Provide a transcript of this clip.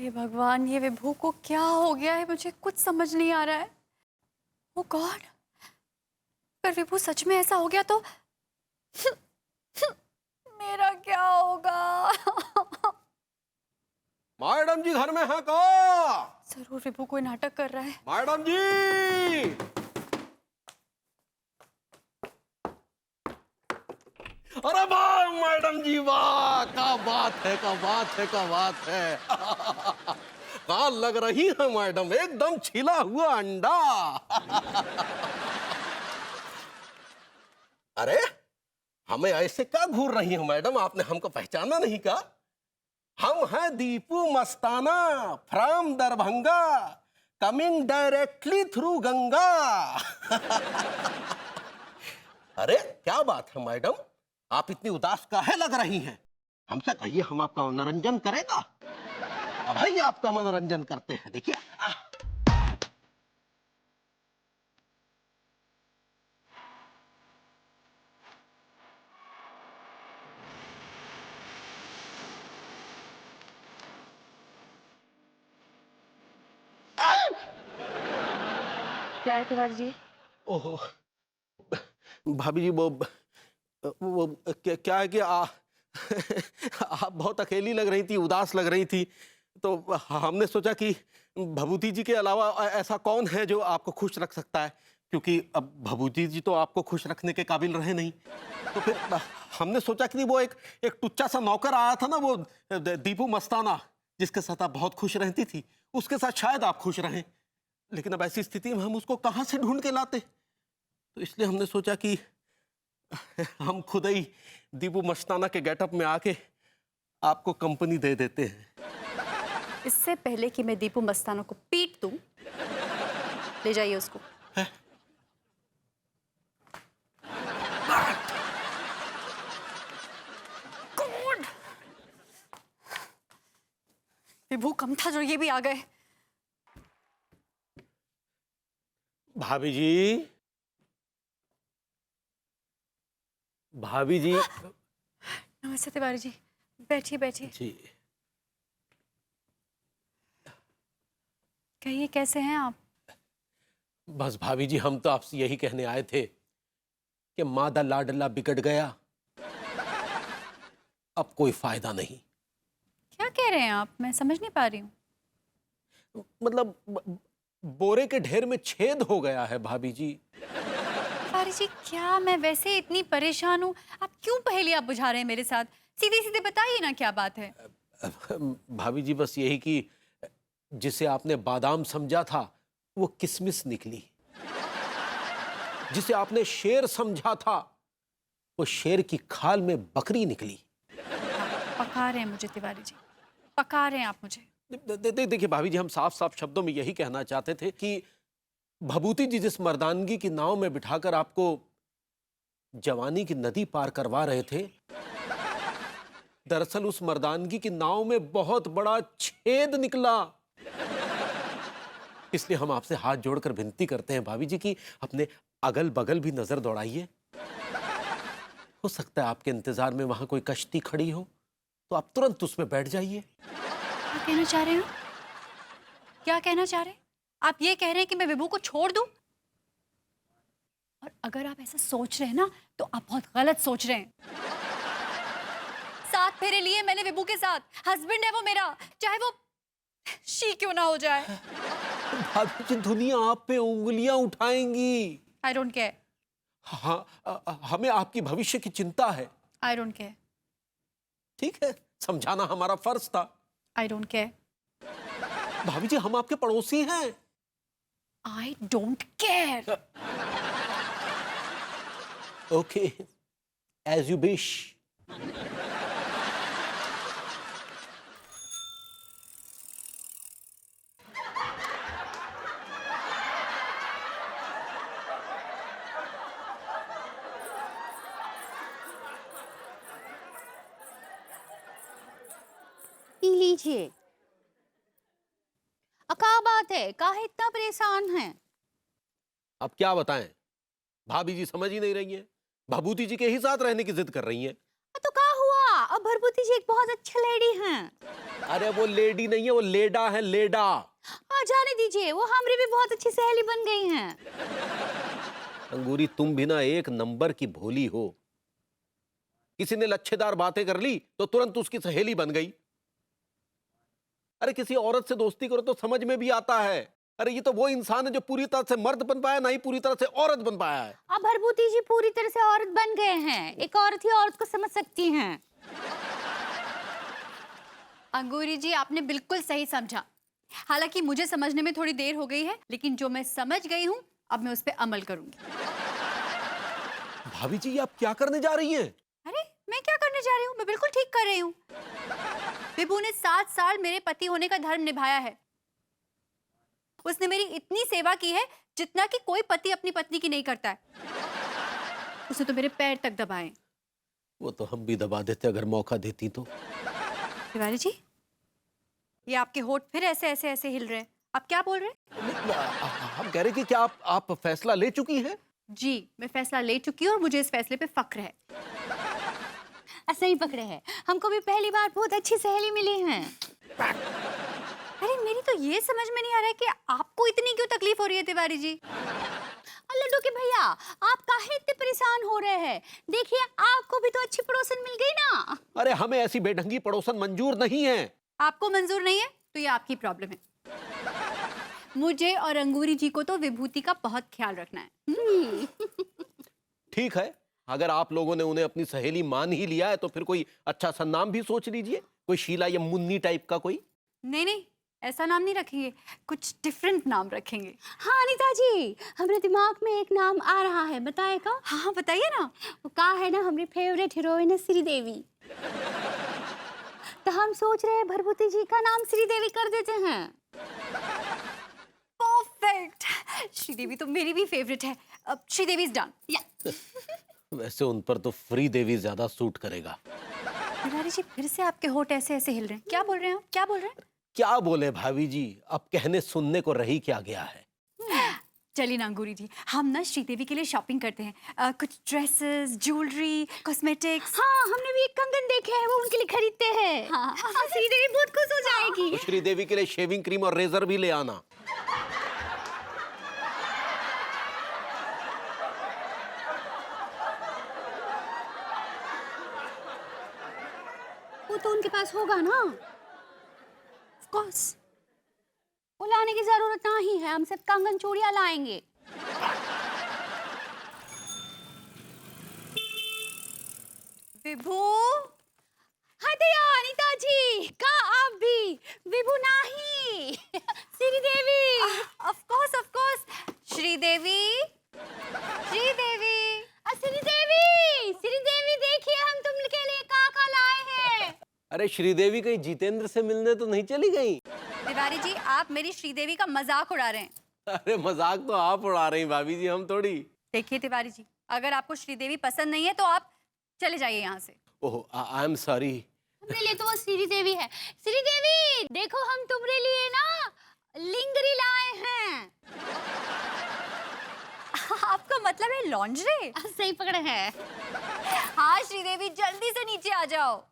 हे भगवान, ये विभू को क्या हो गया है? मुझे कुछ समझ नहीं आ रहा है। ओ गॉड, अगर विभू सच में ऐसा हो गया तो मेरा क्या होगा? मैडम जी घर में है का? जरूर विभू कोई नाटक कर रहा है। मैडम जी! अरे वाह मैडम जी, वाह! क्या बात है, क्या बात है, क्या बात है! कहाँ लग रही है मैडम, एकदम छिला हुआ अंडा। अरे हमें ऐसे क्या घूर रही हो मैडम, आपने हमको पहचाना नहीं का? हम हैं Deepu Mastana from Darbhanga, coming directly through Ganga. अरे क्या बात है मैडम, आप इतनी उदास काहे लग रही हैं? हमसे कहिए, हम आपका मनोरंजन करेगा। अब भाई आपका मनोरंजन करते हैं, देखिए। क्या है तिवारी जी? ओहो भाभी जी, वो क्या है कि आप बहुत अकेली लग रही थी, उदास लग रही थी, तो हमने सोचा कि भभूति जी के अलावा ऐसा कौन है जो आपको खुश रख सकता है, क्योंकि अब भभूति जी तो आपको खुश रखने के काबिल रहे नहीं। तो फिर हमने सोचा कि वो एक टुच्चा सा नौकर आया था ना, वो दीपू मस्ताना, जिसके साथ आप बहुत खुश रहती थी, उसके साथ शायद आप खुश रहें। लेकिन अब ऐसी स्थिति में हम उसको कहाँ से ढूंढ के लाते? तो इसलिए हमने सोचा कि हम खुद ही दीपू मस्ताना के गेटअप में आके आपको कंपनी दे देते हैं। इससे पहले कि मैं दीपू मस्ताना को पीट दूं, ले जाइए उसको। गॉड! विभू कम था जो ये भी आ गए। भाभी जी, भाभी जी। नमस्ते तिवारी जी, बैठिए बैठिए। जी कहिए, कैसे हैं आप? बस भाभी जी, हम तो आपसे यही कहने आए थे कि मादा लाडला बिगड़ गया, अब कोई फायदा नहीं। क्या कह रहे हैं आप? मैं समझ नहीं पा रही हूँ। मतलब बोरे के ढेर में छेद हो गया है भाभी जी। तिवारी जी, क्या मैं वैसे इतनी परेशान हूँ? आप क्यों पहेलियाँ बुझा रहे हैं मेरे साथ? सीधे सीधे बताइए ना, क्या बात है? भाभी जी बस यही कि जिसे आपने बादाम समझा था वो किशमिश निकली, जिसे आपने शेर समझा था वो शेर की खाल में बकरी निकली। पका रहे हैं मुझे तिवारी जी, पका रहे हैं आप मुझे। देखिए भाभी जी, हम साफ साफ शब्दों में यही कहना चाहते थे कि भभूति जी जिस मर्दानगी की नाव में बिठाकर आपको जवानी की नदी पार करवा रहे थे, दरअसल उस मर्दानगी की नाव में बहुत बड़ा छेद निकला। इसलिए हम आपसे हाथ जोड़कर विनती करते हैं भाभी जी कि अपने अगल बगल भी नजर दौड़ाइए। हो सकता है आपके इंतजार में वहां कोई कश्ती खड़ी हो, तो आप तुरंत उसमें बैठ जाइए। क्या कहना चाह रहे हैं? क्या कहना चाह रहे हैं? आप ये कह रहे हैं कि मैं विभू को छोड़ दूं? और अगर आप ऐसा सोच रहे हैं ना, तो आप बहुत गलत सोच रहे हैं। 7 फेरे लिए मैंने विभू के साथ। हस्बैंड है वो मेरा, चाहे वो शी क्यों ना हो जाए। भाभी जी, दुनिया आप पे उंगलियां उठाएंगी। आई डोंट केयर। हाँ, हमें आपकी भविष्य की चिंता है। I don't care. ठीक है, समझाना हमारा फर्ज था। I don't care. भाभी जी, हम आपके पड़ोसी हैं। I don't care. Okay, as you wish. पी लीजिए। का बात है, काहे इतना परेशान है? अब क्या बताएं, भाभी जी समझ ही नहीं रही हैं, भभूति जी के ही साथ रहने की जिद कर रही हैं। तो क्या हुआ? अब भरभूति जी एक बहुत अच्छे लेडी हैं। अरे वो लेडी नहीं है, वो लेडा है, लेडा। जाने दीजिए, वो हमारी भी बहुत अच्छी सहेली बन गई हैं। अंगूरी, तुम भी ना एक नंबर की भोली हो। किसी ने लच्छेदार बातें कर ली तो तुरंत उसकी सहेली बन गई। अरे किसी औरत से दोस्ती करो तो समझ में भी आता है। अरे ये तो वो इंसान है जो पूरी तरह से मर्द बन पाया, ना ही पूरी तरह से औरत बन पाया है। अब भरभूति जी पूरी तरह से औरत बन गए हैं। एक औरत ही औरत को समझ सकती हैं। अंगूरी जी, आपने बिल्कुल सही समझा। हालांकि मुझे समझने में थोड़ी देर हो गई है, लेकिन जो मैं समझ गई हूँ अब मैं उस पर अमल करूंगी। भाभी जी, आप क्या करने जा रही हैं? अरे मैं क्या करने जा रही हूँ? मैं बिल्कुल ठीक कर रही हूँ। विभू ने 7 साल मेरे पति होने का धर्म निभाया है। उसने मेरी इतनी सेवा की है जितना कि कोई पति अपनी पत्नी की नहीं करता है। उसने तो मेरे पैर तक दबाए। वो तो हम भी दबा देते अगर मौका देती तो। तिवारी जी, ये आपके होठ फिर ऐसे ऐसे ऐसे हिल रहे हैं। आप क्या बोल रहे हैं? हम कह रहे कि क्या आप फैसला ले चुकी हैं? जी, मैं फैसला ले चुकी हूँ और मुझे इस फैसले पे फक्र है। सही पकड़े हैं। हमको भी पहली बार बहुत अच्छी सहेली मिली हैं। अरे मेरी तो ये समझ में नहीं आ रहा है कि आपको इतनी क्यों तकलीफ हो रही है तिवारी जी? लड्डू के भैया, आप काहे इतने परेशान हो रहे हैं? देखिए, आपको भी तो अच्छी पड़ोसन मिल गई ना। अरे हमें ऐसी बेढंगी पड़ोसन मंजूर नहीं है। आपको मंजूर नहीं है तो ये आपकी प्रॉब्लम है। मुझे और अंगूरी जी को तो विभूति का बहुत ख्याल रखना है। ठीक है, अगर आप लोगों ने उन्हें अपनी सहेली मान ही लिया है तो फिर कोई अच्छा सा नाम भी सोच लीजिए। कोई शीला या मुन्नी टाइप का कोई। नहीं नहीं, ऐसा नाम नहीं रखेंगे, कुछ डिफरेंट नाम रखेंगे। हाँ अनीता जी, हमारे दिमाग में एक नाम आ रहा है, बताएगा? हाँ हाँ बताइए ना। वो का है ना, हमारी फेवरेट हीरोइन है श्रीदेवी। तो हम सोच रहे हैं भरभूति जी का नाम श्रीदेवी कर देते हैं। परफेक्ट। श्रीदेवी तो मेरी भी फेवरेट है। अब श्रीदेवी इज डन। वैसे उन पर तो फ्री देवी ज्यादा सूट करेगा। तिवारी जी, फिर से आपके होठ ऐसे ऐसे हिल रहे हैं। क्या बोल रहे हैं आप? क्या बोल रहे हैं? क्या बोले भाभी जी, अब कहने सुनने को रही क्या गया है। चलिए ना अंगूरी जी, हम ना श्रीदेवी के लिए शॉपिंग करते हैं। कुछ ड्रेसेस, ज्वेलरी, कॉस्मेटिक्स। हाँ, हमने भी एक कंगन देखे हैं, वो उनके लिए खरीदते हैं। हाँ। श्रीदेवी बहुत खुश हो जाएगी। तो श्रीदेवी के लिए शेविंग क्रीम और रेजर भी ले आना। वो तो उनके पास होगा ना। Of course. वो लाने की जरूरत नहीं है, हम सिर्फ कंगन चूड़ियां लाएंगे। विभू, हाय दया अनीता जी, का आप भी? विभू नहीं, श्रीदेवी। Of course Sridevi. श्रीदेवी, श्रीदेवी, श्रीदेवी देखिए, हम तुमके लिए का लाए हैं। अरे श्रीदेवी कहीं जितेंद्र से मिलने तो नहीं चली गई? तिवारी जी, आप मेरी श्रीदेवी का मजाक उड़ा रहे हैं। अरे मजाक तो आप उड़ा रही भाभी जी, हम थोड़ी। देखिए तिवारी जी, अगर आपको श्रीदेवी पसंद नहीं है तो आप चले जाइए यहाँ से। ओह, आई एम सॉरी। मेरे लिए तो वो श्रीदेवी है। श्रीदेवी देखो, हम तुम्हारे लिए ना लिंगरी लाए हैं। आपका मतलब है लॉन्जरे? सही पकड़े हैं। हाँ श्रीदेवी, जल्दी से नीचे आ जाओ।